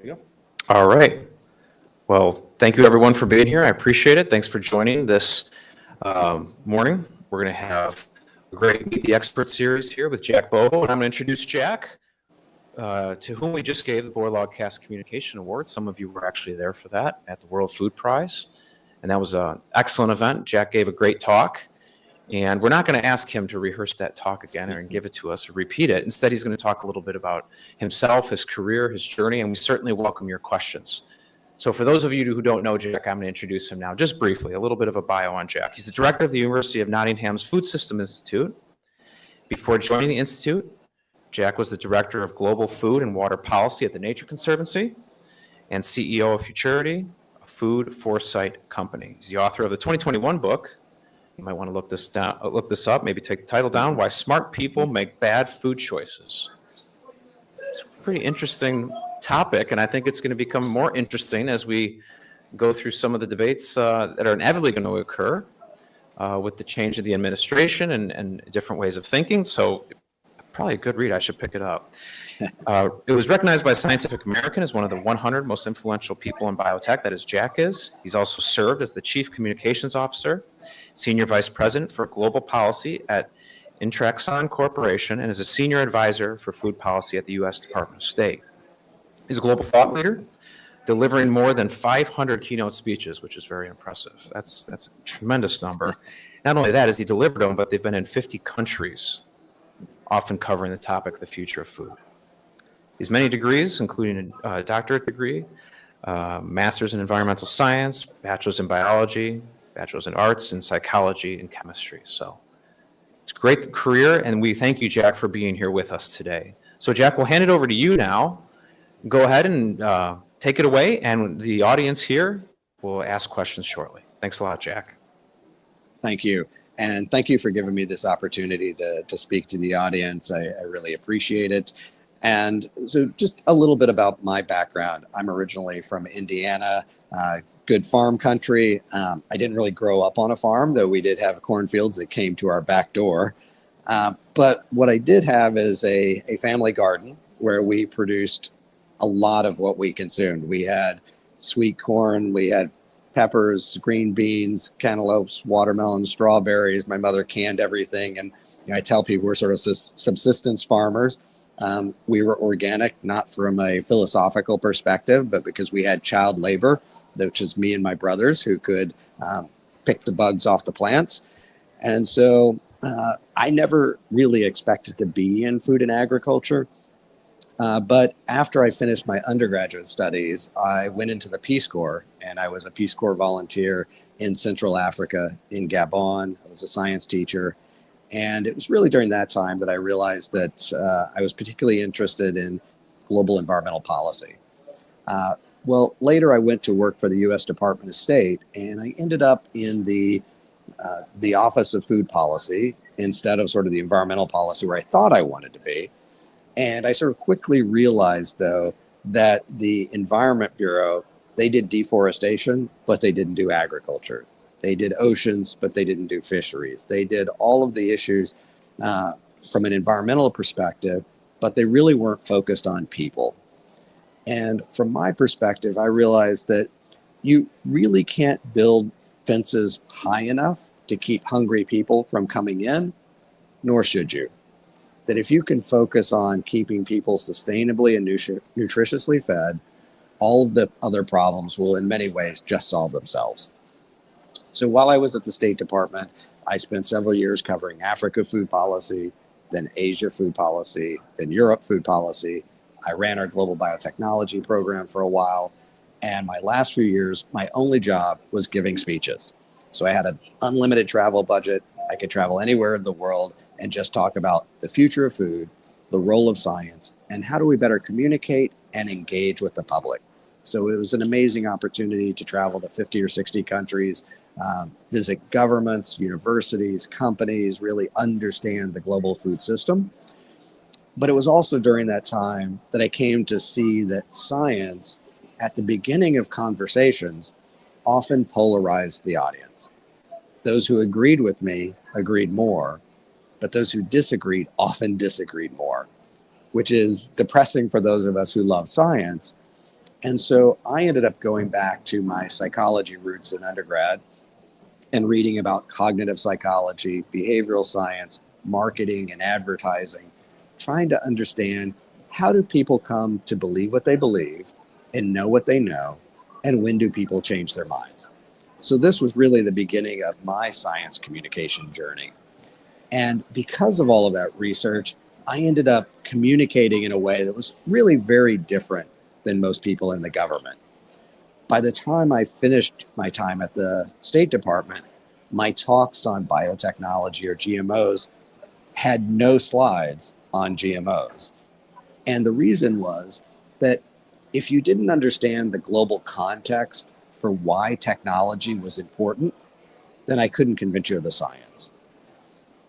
you go. All right. Well, thank you everyone for being here. I appreciate it. Thanks for joining this morning. We're going to have a great Meet the Expert series here with Jack Bobo, and I'm going to introduce Jack, to whom we just gave the Broadcast Communication Award. Some of you were actually there for that at the World Food Prize, and that was an excellent event. Jack gave a great talk, and we're not going to ask him to rehearse that talk again and give it to us or repeat it. Instead, he's going to talk a little bit about himself, his career, his journey, and we certainly welcome your questions. So for those of you who don't know Jack, I'm going to introduce him now, just briefly, a little bit of a bio on Jack. He's the director of the University of Nottingham's Food System Institute. Before joining the Institute, Jack was the director of Global Food and Water Policy at the Nature Conservancy and CEO of Futurity, a food foresight company. He's the author of the 2021 book. You might want to look this up, maybe take the title down, Why Smart People Make Bad Food Choices. It's a pretty interesting topic, and I think it's going to become more interesting as we go through some of the debates that are inevitably going to occur with the change of the administration and different ways of thinking. So probably a good read. I should pick it up. It was recognized by Scientific American as one of the 100 most influential people in biotech. That is, Jack is. He's also served as the Chief Communications Officer, Senior Vice President for Global Policy at Intraxon Corporation, and is a Senior Advisor for Food Policy at the U.S. Department of State. He's a global thought leader, delivering more than 500 keynote speeches, which is very impressive. That's a tremendous number. Not only that, he delivered them, but they've been in 50 countries, often covering the topic, the future of food. He has many degrees, including a doctorate degree, master's in environmental science, bachelor's in biology, bachelor's in arts, and psychology and chemistry. So it's a great career, and we thank you, Jack, for being here with us today. So Jack, we'll hand it over to you now. Go ahead and take it away, and the audience here will ask questions shortly. Thanks a lot, Jack. Thank you. And thank you for giving me this opportunity to speak to the audience. I really appreciate it. And so just a little bit about my background. I'm originally from Indiana, good farm country. I didn't really grow up on a farm, though we did have cornfields that came to our back door. But what I did have is a family garden where we produced a lot of what we consumed. We had sweet corn, we had peppers, green beans, cantaloupes, watermelons, strawberries. My mother canned everything. And I tell people we're sort of subsistence farmers. We were organic, not from a philosophical perspective, but because we had child labor, which is me and my brothers who could pick the bugs off the plants. And so I never really expected to be in food and agriculture. But after I finished my undergraduate studies, I went into the Peace Corps, and I was a Peace Corps volunteer in Central Africa, in Gabon. I was a science teacher. And it was really during that time that I realized that I was particularly interested in global environmental policy. Well, later I went to work for the U.S. Department of State, and I ended up in the Office of Food Policy instead of sort of the environmental policy where I thought I wanted to be. And I sort of quickly realized, though, that the Environment Bureau, they did deforestation, but they didn't do agriculture. They did oceans, but they didn't do fisheries. They did all of the issues from an environmental perspective, but they really weren't focused on people. And from my perspective, I realized that you really can't build fences high enough to keep hungry people from coming in, nor should you. That if you can focus on keeping people sustainably and nutritiously fed, all of the other problems will in many ways just solve themselves. So while I was at the State Department, I spent several years covering Africa food policy, then Asia food policy, then Europe food policy. I ran our global biotechnology program for a while. And my last few years, my only job was giving speeches. So I had an unlimited travel budget. I could travel anywhere in the world and just talk about the future of food, the role of science, and how do we better communicate and engage with the public. So it was an amazing opportunity to travel to 50 or 60 countries, visit governments, universities, companies, really understand the global food system. But it was also during that time that I came to see that science, at the beginning of conversations, often polarized the audience. Those who agreed with me agreed more, but those who disagreed often disagreed more, which is depressing for those of us who love science. And so I ended up going back to my psychology roots in undergrad and reading about cognitive psychology, behavioral science, marketing, and advertising, trying to understand how do people come to believe what they believe and know what they know, and when do people change their minds. So this was really the beginning of my science communication journey. And because of all of that research, I ended up communicating in a way that was really very different than most people in the government. By the time I finished my time at the State Department, my talks on biotechnology or GMOs had no slides on GMOs. And the reason was that if you didn't understand the global context for why technology was important, then I couldn't convince you of the science.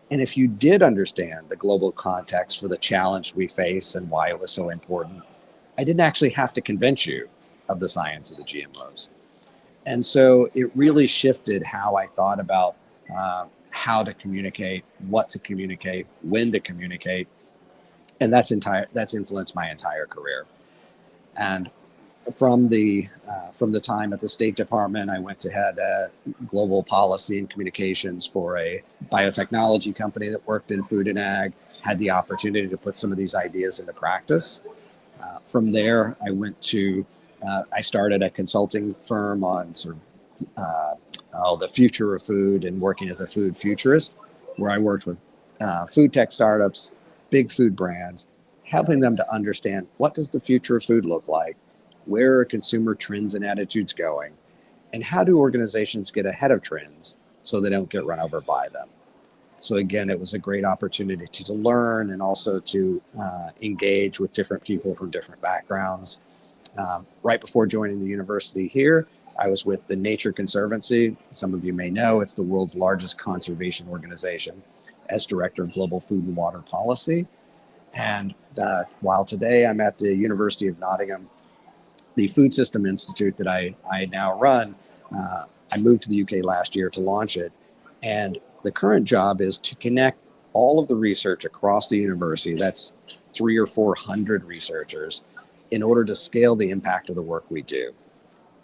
And if you did understand the global context for the challenge we face and why it was so important, I didn't actually have to convince you of the science of the GMOs. And so it really shifted how I thought about how to communicate, what to communicate, when to communicate, and that's influenced my entire career. And from the time at the State Department, I went to head global policy and communications for a biotechnology company that worked in food and ag. Had the opportunity to put some of these ideas into practice. From there, I started a consulting firm on sort of the future of food and working as a food futurist, where I worked with food tech startups, big food brands, helping them to understand what does the future of food look like, where are consumer trends and attitudes going, and how do organizations get ahead of trends so they don't get run over by them. So again, it was a great opportunity to learn and also to engage with different people from different backgrounds. Right before joining the university here, I was with the Nature Conservancy. Some of you may know it's the world's largest conservation organization, as Director of Global Food and Water Policy. And while today I'm at the University of Nottingham, the Food System Institute that I now run, I moved to the UK last year to launch it. And the current job is to connect all of the research across the university, that's 300 or 400 researchers, in order to scale the impact of the work we do.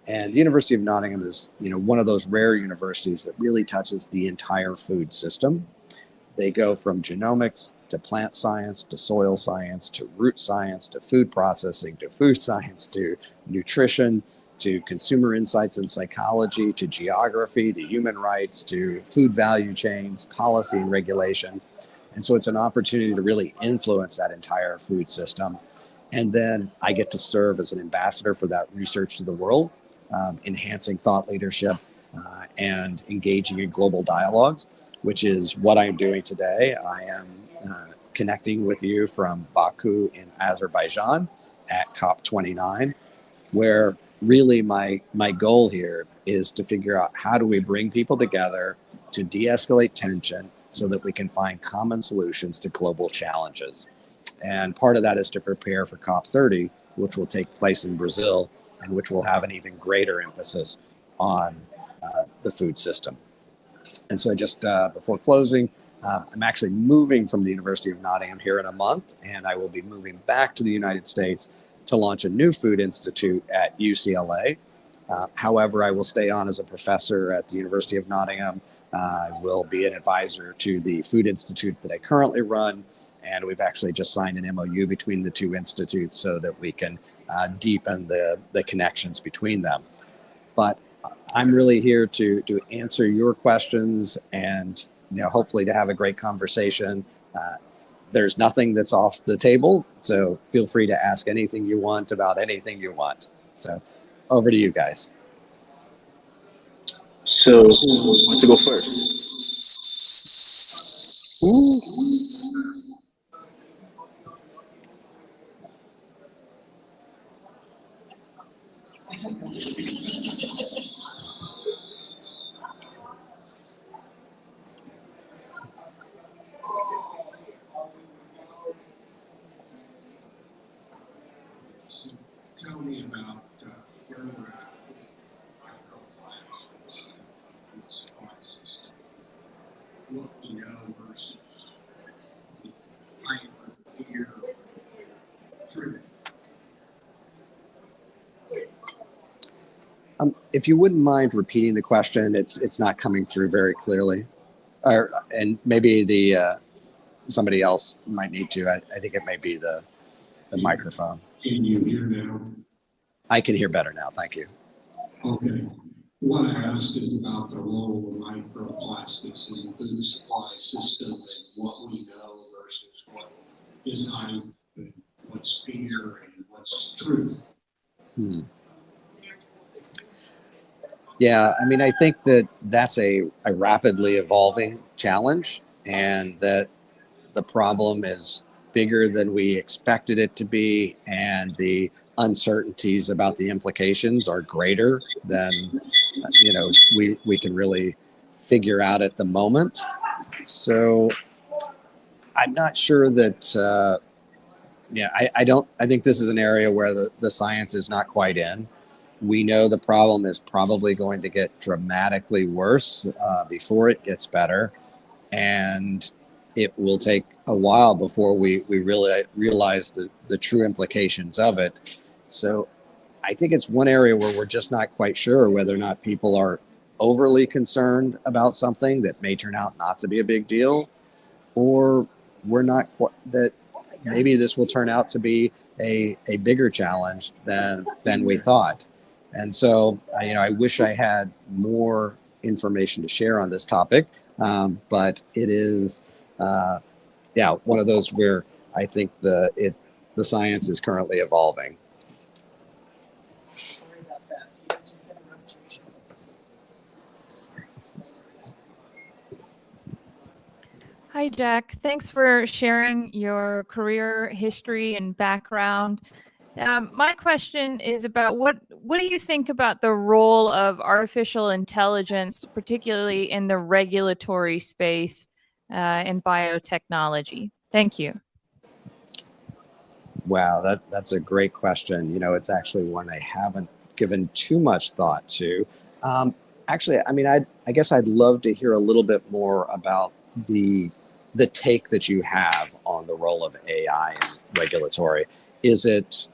And the University of Nottingham is, one of those rare universities that really touches the entire food system. They go from genomics to plant science to soil science to root science to food processing to food science to nutrition to consumer insights and psychology to geography to human rights to food value chains, policy and regulation. And so it's an opportunity to really influence that entire food system. And then I get to serve as an ambassador for that research to the world, enhancing thought leadership and engaging in global dialogues, which is what I'm doing today. I am connecting with you from Baku in Azerbaijan at COP29, where really my goal here is to figure out how do we bring people together to de-escalate tension so that we can find common solutions to global challenges. And part of that is to prepare for COP30, which will take place in Brazil and which will have an even greater emphasis on the food system. And so just before closing, I'm actually moving from the University of Nottingham here in a month, and I will be moving back to the United States to launch a new food institute at UCLA. However, I will stay on as a professor at the University of Nottingham. I will be an advisor to the food institute that I currently run, and we've actually just signed an MOU between the two institutes so that we can deepen the connections between them. But I'm really here to answer your questions and hopefully to have a great conversation. There's nothing that's off the table, so feel free to ask anything you want about anything you want. So over to you guys. So who wants to go first? Ooh. Tell me about where we're at with microplastics in the supply system. What we know versus the hype or the fear driven. if you wouldn't mind repeating the question, it's not coming through very clearly. And maybe somebody else might need to. I think it may be the microphone. Can you hear now? I can hear better now. Thank you. Okay. What I asked is about the role of microplastics in the food supply system and what we know versus what is hype and what's fear and what's truth. Yeah, I mean, I think that's a rapidly evolving challenge, and that the problem is bigger than we expected it to be, and the uncertainties about the implications are greater than we can really figure out at the moment. So I'm not sure that I think this is an area where the science is not quite in. We know the problem is probably going to get dramatically worse before it gets better, and it will take a while before we really realize the true implications of it. So I think it's one area where we're just not quite sure whether or not people are overly concerned about something that may turn out not to be a big deal, or we're not quite, that maybe this will turn out to be a bigger challenge than we thought. And so, I wish I had more information to share on this topic, but it is, one of those where I think the science is currently evolving. Sorry about that. Just interrupt you. Hi, Jack. Thanks for sharing your career history and background. My question is about what do you think about the role of artificial intelligence, particularly in the regulatory space in biotechnology? Thank you. Wow, that's a great question. It's actually one I haven't given too much thought to. Actually, I mean, I guess I'd love to hear a little bit more about the take that you have on the role of AI in regulatory. Is it,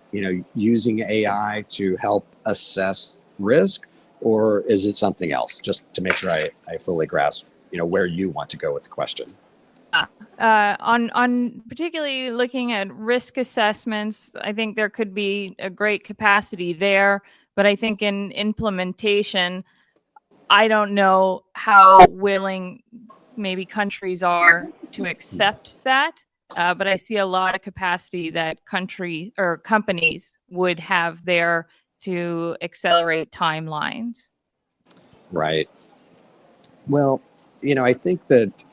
using AI to help assess risk, or is it something else? Just to make sure I fully grasp, where you want to go with the question. On particularly looking at risk assessments, I think there could be a great capacity there, but I think in implementation, I don't know how willing maybe countries are to accept that. But I see a lot of capacity that companies would have there to accelerate timelines. Right. Well, I think that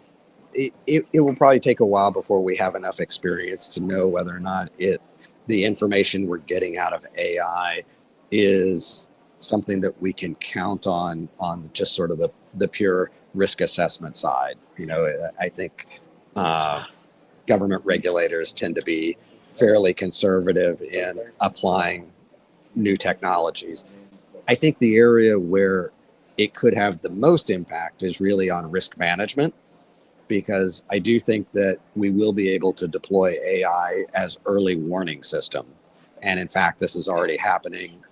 it will probably take a while before we have enough experience to know whether or not the information we're getting out of AI is something that we can count on just sort of the pure risk assessment side. I think government regulators tend to be fairly conservative in applying new technologies. I think the area where it could have the most impact is really on risk management, because I do think that we will be able to deploy AI as early warning system. And in fact, this is already happening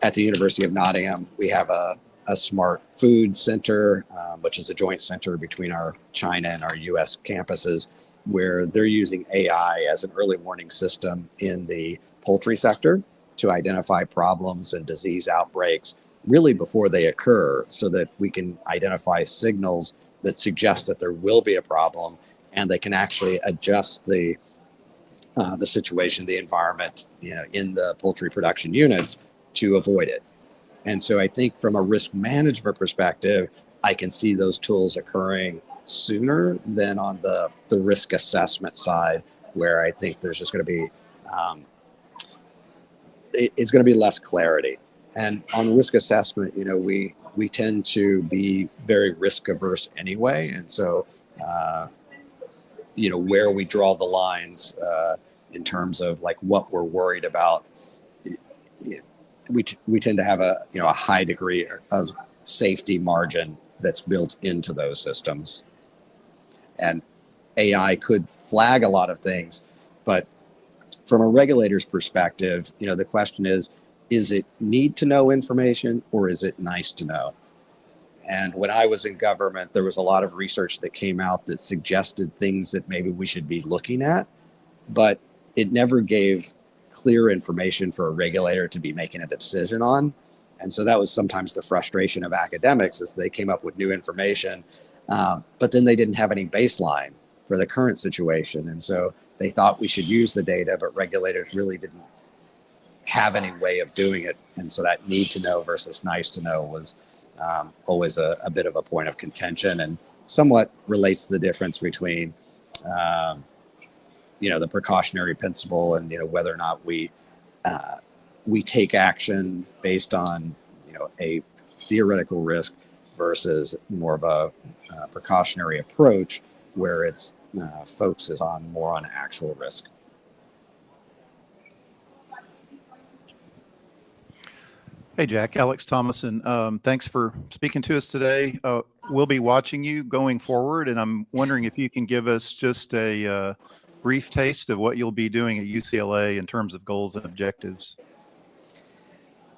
at the University of Nottingham. We have a smart food center, which is a joint center between our China and our US campuses, where they're using AI as an early warning system in the poultry sector to identify problems and disease outbreaks really before they occur, so that we can identify signals that suggest that there will be a problem, and they can actually adjust the situation, the environment, in the poultry production units to avoid it. And so I think from a risk management perspective, I can see those tools occurring sooner than on the risk assessment side, where I think there's just going to be, it's going to be less clarity. And on risk assessment, we tend to be very risk averse anyway. And so, where we draw the lines in terms of like what we're worried about, we tend to have a high degree of safety margin that's built into those systems. And AI could flag a lot of things, but from a regulator's perspective, the question is Is it need to know information or is it nice to know? And when I was in government, there was a lot of research that came out that suggested things that maybe we should be looking at, but it never gave clear information for a regulator to be making a decision on. And so that was sometimes the frustration of academics, is they came up with new information, but then they didn't have any baseline for the current situation. And so they thought we should use the data, but regulators really didn't have any way of doing it. And so that need to know versus nice to know was always a bit of a point of contention, and somewhat relates to the difference between the precautionary principle and whether or not we take action based on a theoretical risk versus more of a precautionary approach where it's focuses on more on actual risk. Hey, Jack, Alex Thomason. Thanks for speaking to us today. We'll be watching you going forward, and I'm wondering if you can give us just a brief taste of what you'll be doing at UCLA in terms of goals and objectives.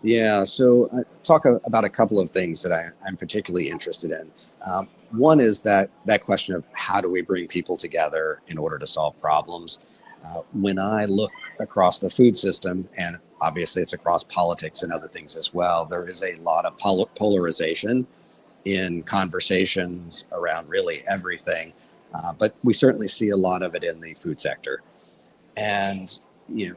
Yeah, so I talk about a couple of things that I'm particularly interested in. One is that question of how do we bring people together in order to solve problems. When I look across the food system, and obviously it's across politics and other things as well, there is a lot of polarization in conversations around really everything. But we certainly see a lot of it in the food sector. And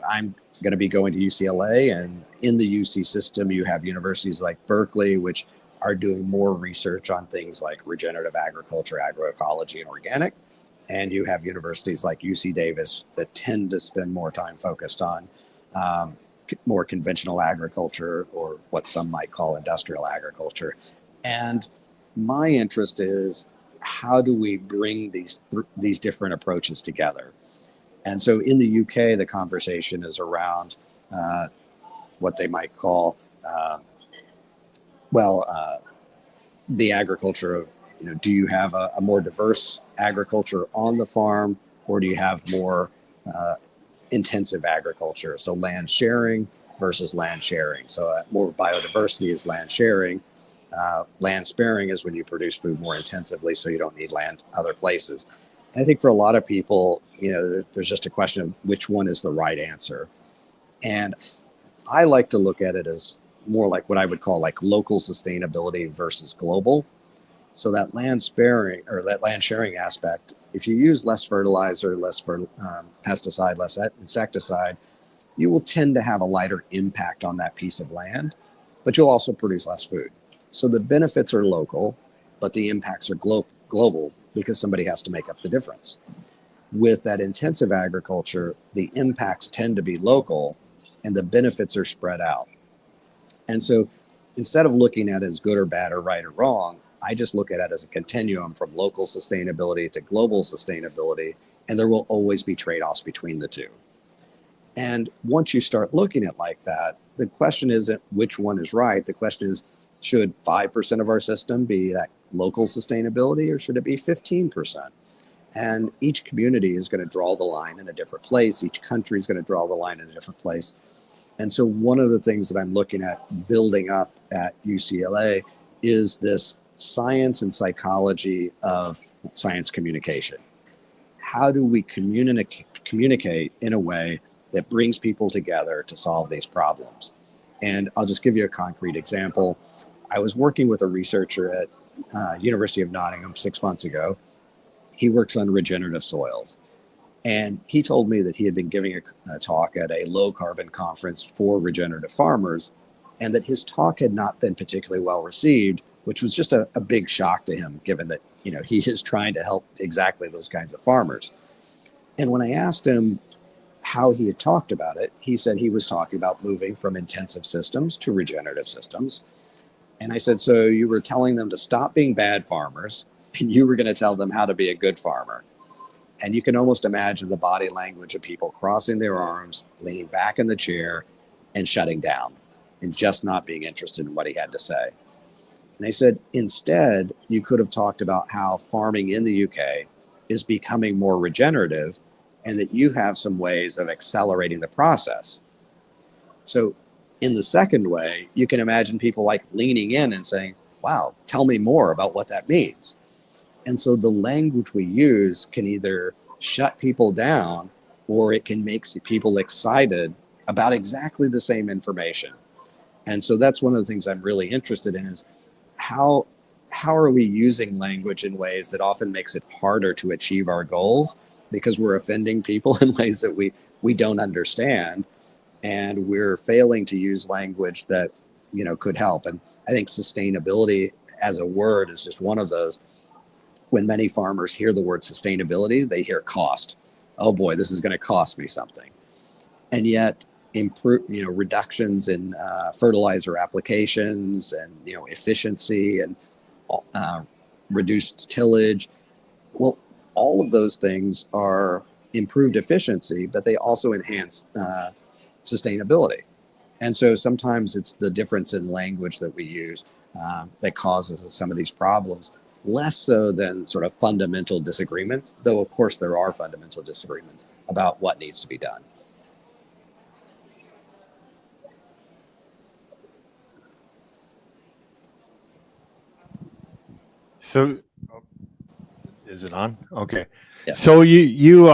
I'm going to be going to UCLA, and in the UC system, you have universities like Berkeley, which are doing more research on things like regenerative agriculture, agroecology, and organic. And you have universities like UC Davis that tend to spend more time focused on more conventional agriculture, or what some might call industrial agriculture. And my interest is, how do we bring these different approaches together? And so in the UK, the conversation is around what they might call, the agriculture of, do you have a more diverse agriculture on the farm, or do you have more intensive agriculture? So land sharing versus land sharing. So more biodiversity is land sharing. Land sparing is when you produce food more intensively, so you don't need land other places. And I think for a lot of people, there's just a question of which one is the right answer. And I like to look at it as more like what I would call like local sustainability versus global. So that land sparing, or that land sharing aspect, if you use less fertilizer, less pesticide, less insecticide, you will tend to have a lighter impact on that piece of land, but you'll also produce less food. So the benefits are local, but the impacts are global, because somebody has to make up the difference. With that intensive agriculture, the impacts tend to be local and the benefits are spread out. And so instead of looking at it as good or bad or right or wrong, I just look at it as a continuum from local sustainability to global sustainability, and there will always be trade-offs between the two. And once you start looking at it like that, the question isn't which one is right. The question is, should 5% of our system be that local sustainability, or should it be 15%? And each community is going to draw the line in a different place. Each country is going to draw the line in a different place. And so one of the things that I'm looking at building up at UCLA is this science and psychology of science communication. How do we communicate in a way that brings people together to solve these problems? And I'll just give you a concrete example. I was working with a researcher at University of Nottingham 6 months ago. He works on regenerative soils. And he told me that he had been giving a talk at a low carbon conference for regenerative farmers, and that his talk had not been particularly well received, which was just a big shock to him, given that he is trying to help exactly those kinds of farmers. And when I asked him how he had talked about it, he said he was talking about moving from intensive systems to regenerative systems. And I said, so you were telling them to stop being bad farmers, and you were going to tell them how to be a good farmer. And you can almost imagine the body language of people crossing their arms, leaning back in the chair, and shutting down, and just not being interested in what he had to say. And they said, instead, you could have talked about how farming in the UK is becoming more regenerative, and that you have some ways of accelerating the process. So In the second way, you can imagine people like leaning in and saying, wow, tell me more about what that means. And so the language we use can either shut people down or it can make people excited about exactly the same information. And so that's one of the things I'm really interested in is how are we using language in ways that often makes it harder to achieve our goals because we're offending people in ways that we don't understand, and we're failing to use language that could help. And I think sustainability as a word is just one of those. When many farmers hear the word sustainability, they hear cost. Oh boy, this is going to cost me something. And yet, reductions in fertilizer applications and efficiency and reduced tillage. Well, all of those things are improved efficiency, but they also enhance sustainability. And so sometimes it's the difference in language that we use that causes some of these problems, less so than sort of fundamental disagreements, though of course there are fundamental disagreements about what needs to be done. So, is it on? Okay. Yeah. So you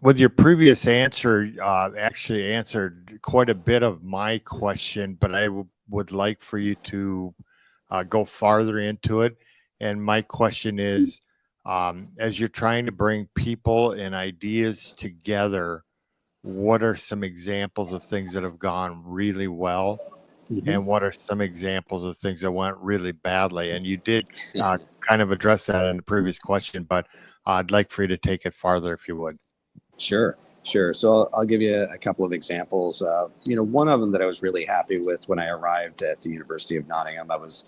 with your previous answer, actually answered quite a bit of my question, but I would like for you to go farther into it. And my question is, as you're trying to bring people and ideas together, what are some examples of things that have gone really well? Mm-hmm. And what are some examples of things that went really badly? And you did kind of address that in the previous question, but I'd like for you to take it farther if you would. Sure. So I'll give you a couple of examples. One of them that I was really happy with when I arrived at the University of Nottingham, I was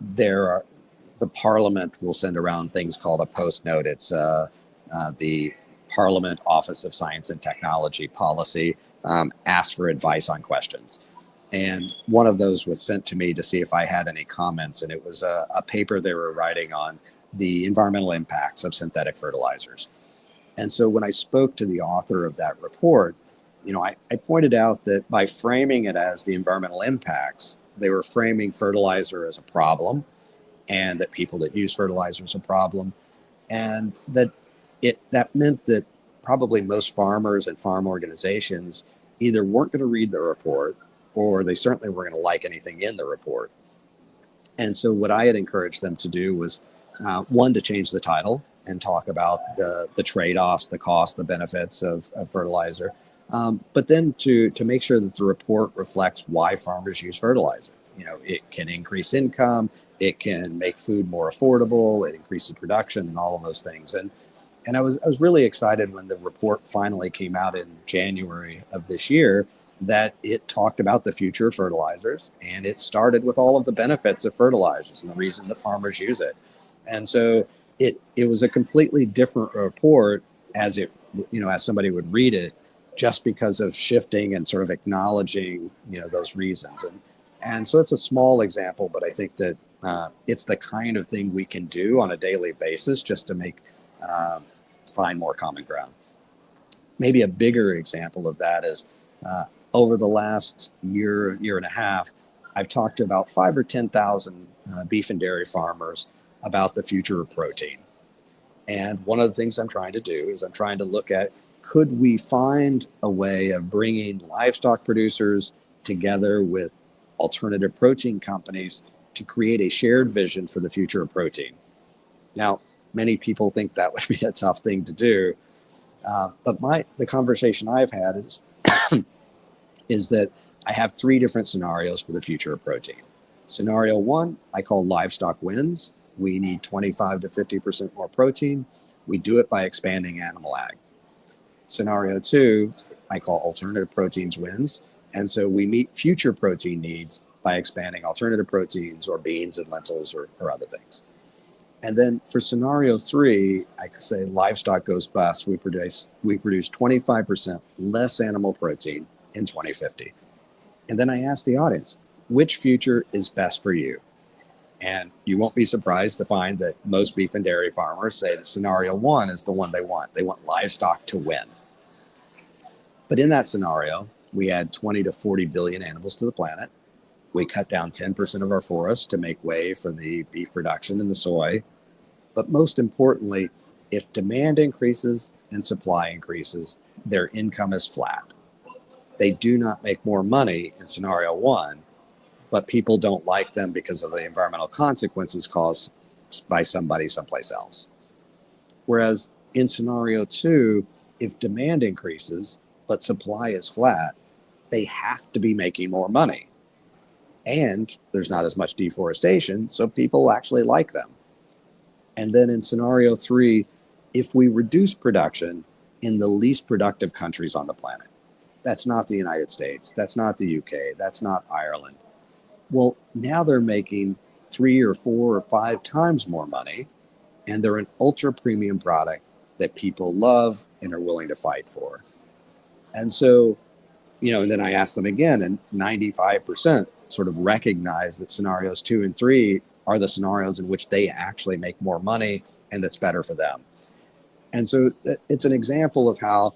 the Parliament will send around things called a post note. It's the Parliament Office of Science and Technology policy asks for advice on questions. And one of those was sent to me to see if I had any comments. And it was a paper they were writing on the environmental impacts of synthetic fertilizers. And so when I spoke to the author of that report, I pointed out that by framing it as the environmental impacts, they were framing fertilizer as a problem, and that people that use fertilizer is a problem. And that meant that probably most farmers and farm organizations either weren't going to read the report, or they certainly weren't going to like anything in the report. And so what I had encouraged them to do was, one, to change the title and talk about the trade-offs, the costs, the benefits of fertilizer, but then to make sure that the report reflects why farmers use fertilizer. It can increase income, it can make food more affordable, it increases production, and all of those things. And I was really excited when the report finally came out in January of this year, that it talked about the future of fertilizers, and it started with all of the benefits of fertilizers and the reason that farmers use it. And so it was a completely different report as somebody would read it, just because of shifting and sort of acknowledging those reasons. And so it's a small example, but I think that it's the kind of thing we can do on a daily basis just to find more common ground. Maybe a bigger example of that is over the last year and a half, I've talked to about 5,000 or 10,000 beef and dairy farmers about the future of protein. And one of the things I'm trying to do is I'm trying to look at, could we find a way of bringing livestock producers together with alternative protein companies to create a shared vision for the future of protein? Now, many people think that would be a tough thing to do, but the conversation I've had is that I have 3 different scenarios for the future of protein. Scenario 1, I call livestock wins. We need 25 to 50% more protein. We do it by expanding animal ag. Scenario 2, I call alternative proteins wins. And so we meet future protein needs by expanding alternative proteins or beans and lentils or other things. And then for scenario 3, I could say livestock goes bust. We produce 25% less animal protein in 2050. And then I ask the audience, which future is best for you? And you won't be surprised to find that most beef and dairy farmers say that scenario 1 is the one they want. They want livestock to win. But in that scenario, we add 20 to 40 billion animals to the planet. We cut down 10% of our forests to make way for the beef production and the soy. But most importantly, if demand increases and supply increases, their income is flat. They do not make more money in scenario one, but people don't like them because of the environmental consequences caused by somebody someplace else. Whereas in scenario two, if demand increases, but supply is flat, they have to be making more money. And there's not as much deforestation, so people actually like them. And then in scenario three, if we reduce production in the least productive countries on the planet, that's not the United States, that's not the UK, that's not Ireland. Well, now they're making 3 or 4 or 5 times more money, and they're an ultra premium product that people love and are willing to fight for. And so, and then I asked them again, and 95% sort of recognize that scenarios 2 and 3 are the scenarios in which they actually make more money and that's better for them. And so it's an example of how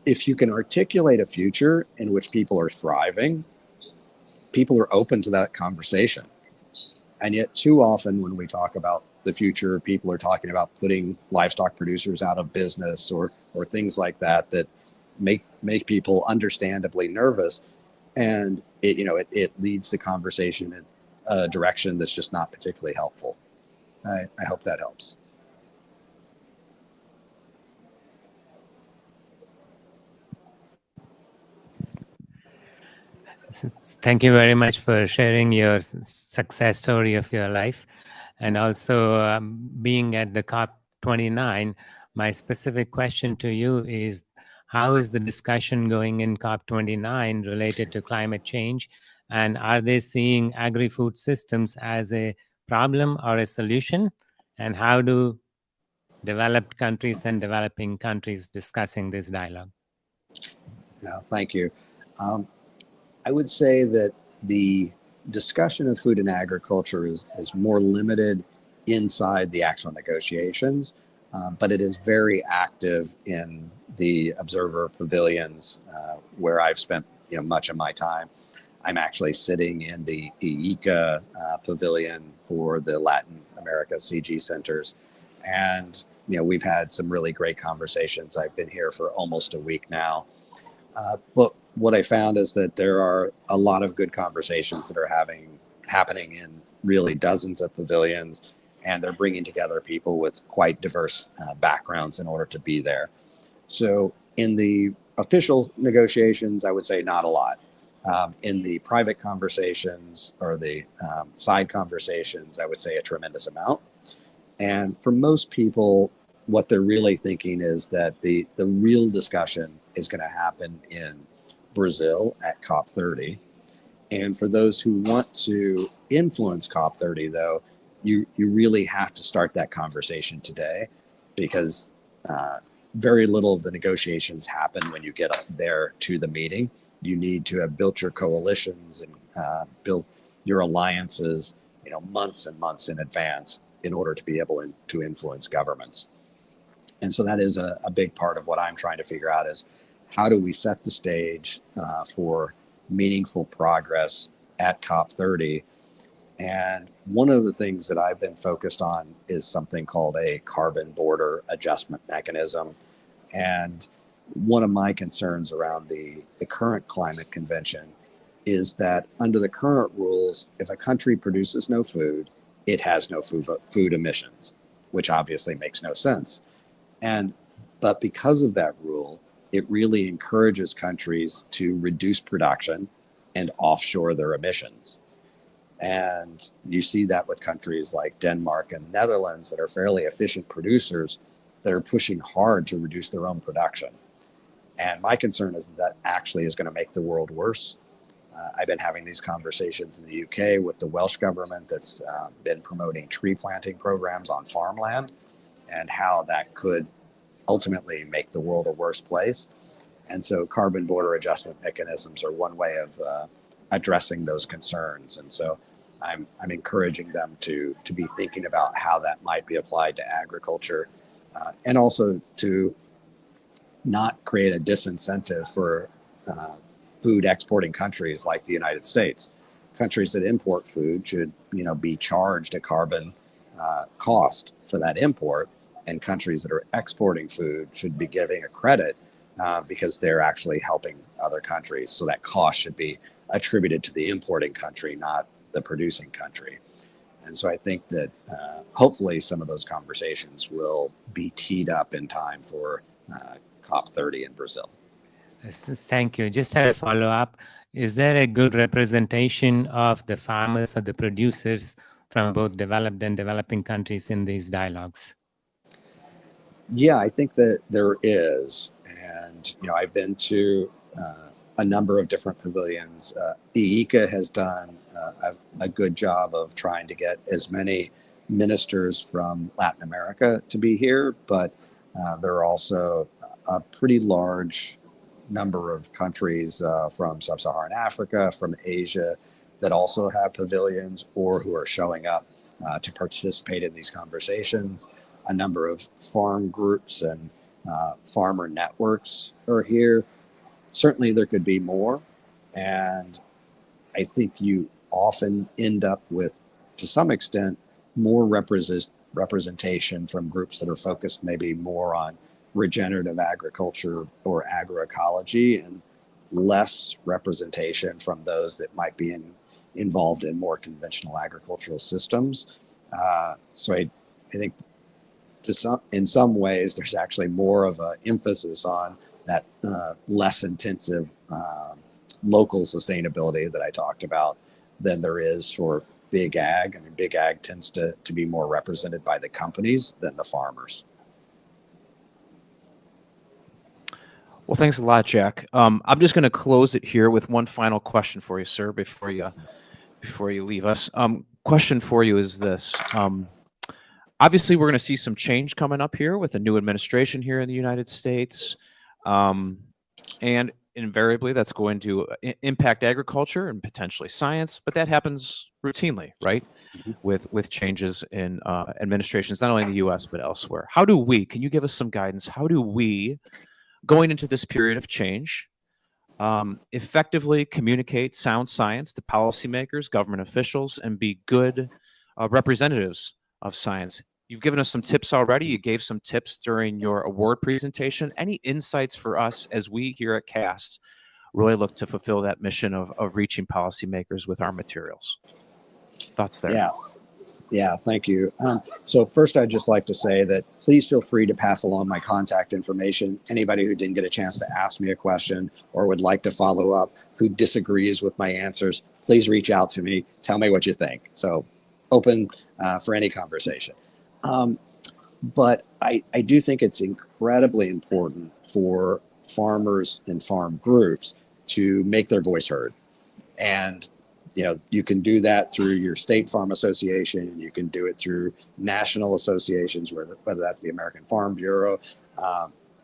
if you can articulate a future in which people are thriving, people are open to that conversation. And yet too often when we talk about the future, people are talking about putting livestock producers out of business or things like that make people understandably nervous. And it leads the conversation in a direction that's just not particularly helpful. I hope that helps. Thank you very much for sharing your success story of your life. And also being at the COP29, my specific question to you is, how is the discussion going in COP29 related to climate change? And are they seeing agri-food systems as a problem or a solution? And how do developed countries and developing countries discussing this dialogue? Yeah, thank you. I would say that the discussion of food and agriculture is more limited inside the actual negotiations, but it is very active in the observer pavilions where I've spent much of my time. I'm actually sitting in the IICA pavilion for the Latin America CG centers, and we've had some really great conversations. I've been here for almost a week now. But what I found is that there are a lot of good conversations that are happening in really dozens of pavilions, and they're bringing together people with quite diverse backgrounds in order to be there. So in the official negotiations, I would say not a lot. In the private conversations or the side conversations, I would say a tremendous amount. And for most people, what they're really thinking is that the real discussion is going to happen in Brazil at COP30. And for those who want to influence COP30, though, you really have to start that conversation today, because very little of the negotiations happen when you get up there to the meeting. You need to have built your coalitions and built your alliances, months and months in advance in order to be able to influence governments. And so that is a big part of what I'm trying to figure out is, how do we set the stage for meaningful progress at COP30? And one of the things that I've been focused on is something called a carbon border adjustment mechanism. And one of my concerns around the current climate convention is that under the current rules, if a country produces no food, it has no food emissions, which obviously makes no sense. But because of that rule, it really encourages countries to reduce production and offshore their emissions. And you see that with countries like Denmark and Netherlands that are fairly efficient producers that are pushing hard to reduce their own production. And my concern is that actually is going to make the world worse. I've been having these conversations in the UK with the Welsh government that's been promoting tree planting programs on farmland, and how that could ultimately make the world a worse place. And so carbon border adjustment mechanisms are one way of addressing those concerns. And so I'm encouraging them to be thinking about how that might be applied to agriculture, and also to not create a disincentive for food exporting countries like the United States. Countries that import food should, be charged a carbon cost for that import, and countries that are exporting food should be giving a credit because they're actually helping other countries. So that cost should be attributed to the importing country, not the producing country. And so I think that hopefully some of those conversations will be teed up in time for COP30 in Brazil. Thank you. Just have a follow-up. Is there a good representation of the farmers or the producers from both developed and developing countries in these dialogues? Yeah, I think that there is. And, I've been to a number of different pavilions. IICA has done a good job of trying to get as many ministers from Latin America to be here, but there are also a pretty large number of countries from sub-Saharan Africa, from Asia, that also have pavilions or who are showing up to participate in these conversations. A number of farm groups and farmer networks are here. Certainly there could be more, and I think you often end up with, to some extent, more representation from groups that are focused maybe more on regenerative agriculture or agroecology, and less representation from those that might be involved in more conventional agricultural systems. So I think in some ways there's actually more of an emphasis on that less intensive local sustainability that I talked about than there is for big ag. I mean, big ag tends to be more represented by the companies than the farmers. Well, thanks a lot, Jack. I'm just going to close it here with one final question for you, sir, before you leave us. Question for you is this. Obviously, we're going to see some change coming up here with a new administration here in the United States. And invariably, that's going to impact agriculture and potentially science, but that happens routinely, right? With changes in administrations, not only in the U.S., but elsewhere. Can you give us some guidance? How do we, going into this period of change, effectively communicate sound science to policymakers, government officials, and be good representatives of science? You've given us some tips already. You gave some tips during your award presentation. Any insights for us as we here at CAST really look to fulfill that mission of reaching policymakers with our materials? Thoughts there? Yeah, thank you. So first, I'd just like to say that please feel free to pass along my contact information. Anybody who didn't get a chance to ask me a question or would like to follow up, who disagrees with my answers, please reach out to me. Tell me what you think. So open for any conversation. But I do think it's incredibly important for farmers and farm groups to make their voice heard. And you can do that through your state farm association. You can do it through national associations, whether that's the American Farm Bureau.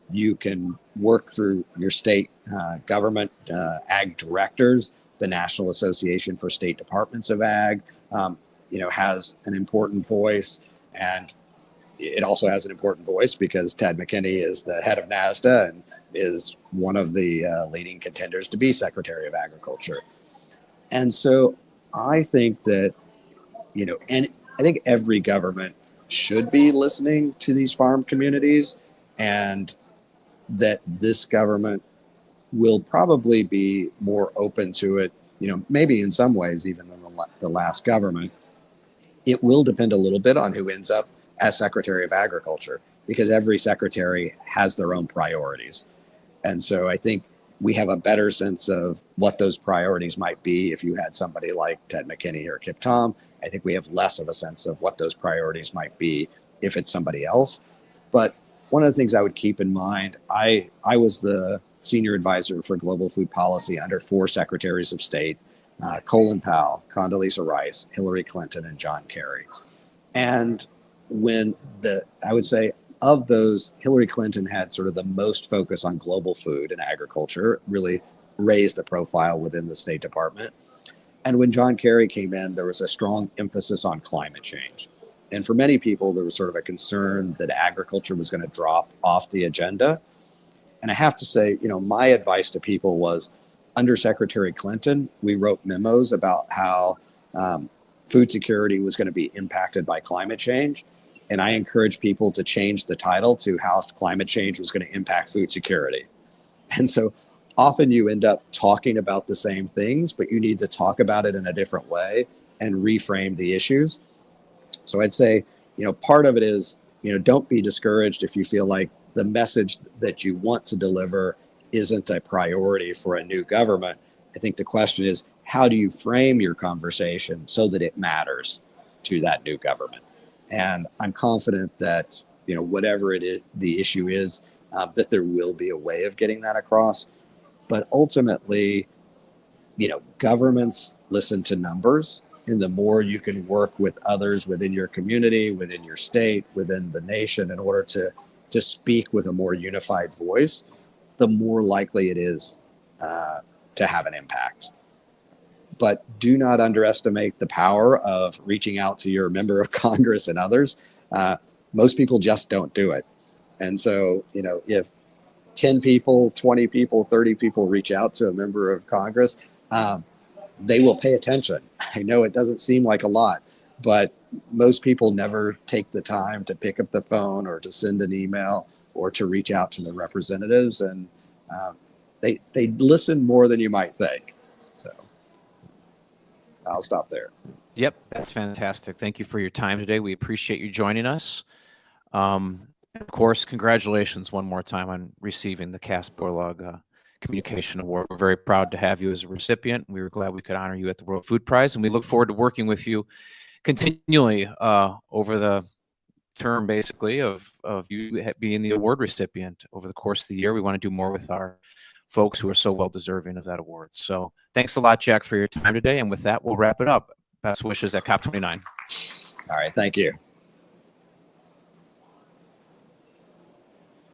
You can work through your state government ag directors. The National Association for State Departments of Ag, has an important voice, and it also has an important voice because Ted McKinney is the head of NASDA and is one of the leading contenders to be Secretary of Agriculture. And so I think that, and I think every government should be listening to these farm communities, and that this government will probably be more open to it, maybe in some ways even than the last government. It will depend a little bit on who ends up as Secretary of Agriculture, because every secretary has their own priorities. And so I think we have a better sense of what those priorities might be if you had somebody like Ted McKinney or Kip Tom. I think we have less of a sense of what those priorities might be if it's somebody else. But one of the things I would keep in mind, I was the senior advisor for global food policy under 4 secretaries of state, Colin Powell, Condoleezza Rice, Hillary Clinton, and John Kerry. And when I would say of those, Hillary Clinton had sort of the most focus on global food and agriculture, really raised a profile within the State Department. And when John Kerry came in, there was a strong emphasis on climate change. And for many people, there was sort of a concern that agriculture was going to drop off the agenda. And I have to say, my advice to people was, under Secretary Clinton, we wrote memos about how food security was going to be impacted by climate change. And I encouraged people to change the title to how climate change was going to impact food security. And so often you end up talking about the same things, but you need to talk about it in a different way and reframe the issues. So I'd say, part of it is, don't be discouraged if you feel like the message that you want to deliver isn't a priority for a new government. I think the question is, how do you frame your conversation so that it matters to that new government? And I'm confident that, whatever it is, the issue is, that there will be a way of getting that across. But ultimately, governments listen to numbers, and the more you can work with others within your community, within your state, within the nation, in order to speak with a more unified voice, the more likely it is to have an impact. But do not underestimate the power of reaching out to your member of Congress and others. Most people just don't do it. And so, if 10 people, 20 people, 30 people reach out to a member of Congress, they will pay attention. I know it doesn't seem like a lot, but most people never take the time to pick up the phone or to send an email or to reach out to the representatives. And they listen more than you might think. So I'll stop there. Yep, that's fantastic. Thank you for your time today. We appreciate you joining us. Of course, congratulations one more time on receiving the Cass Borlaug Communication Award. We're very proud to have you as a recipient. We were glad we could honor you at the World Food Prize, and we look forward to working with you continually over the term, basically, of you being the award recipient over the course of the year. We want to do more with our folks who are so well deserving of that award. So thanks a lot, Jack, for your time today. And with that, we'll wrap it up. Best wishes at COP29. All right. Thank you.